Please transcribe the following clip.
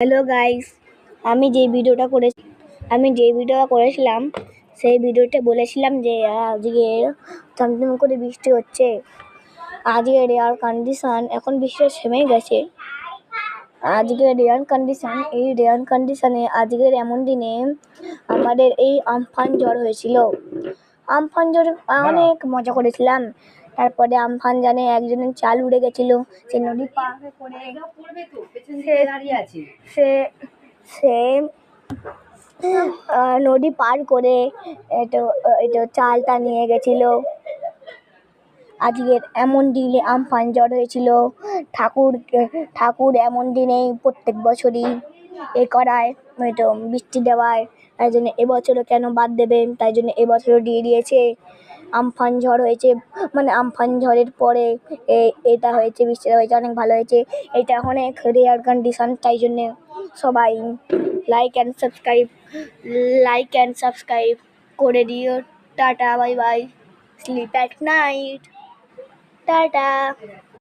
Hello guys, আমি যে ভিডিওটা করে করেছিলাম সেই ভিডিওতে বলেছিলাম যে আজকে টমটম করে বৃষ্টি হচ্ছে। আজকে রেয়ার কন্ডিশন, এখন বৃষ্টিটা থেমে গেছে। আজকে রেয়ার কন্ডিশন, এই রেয়ার কন্ডিশনে আজকের এমন দিনে আমাদের এই আমফান ঝড় হয়েছিল। আমফান ঝড়ে অনেক মজা করেছিলাম। তারপরে আমফান জানে একজনের চাল উড়ে গেছিল, সে নদী পার করে সে নদী পার করে চালটা নিয়ে গেছিল। আজকের এমন দিনে আমফান ঝড় হয়েছিল। ঠাকুর এমন দিনেই প্রত্যেক বছরই করায়, বৃষ্টি দেওয়ায়। তাই জন্য এবছরও কেন বাদ দেবে, তাই জন্য এবছরও দিয়ে দিয়েছে। আমফান ঝড় হয়েছে, মানে আমফান ঝড়ের পরে এটা হয়েছে, বৃষ্টিটা হয়েছে, অনেক ভালো হয়েছে। এটা অনেক রেয়ার কন্ডিশন, তাই জন্যে সবাই লাইক অ্যান্ড সাবস্ক্রাইব করে দিও। Tata, bye bye, slip at night, tata.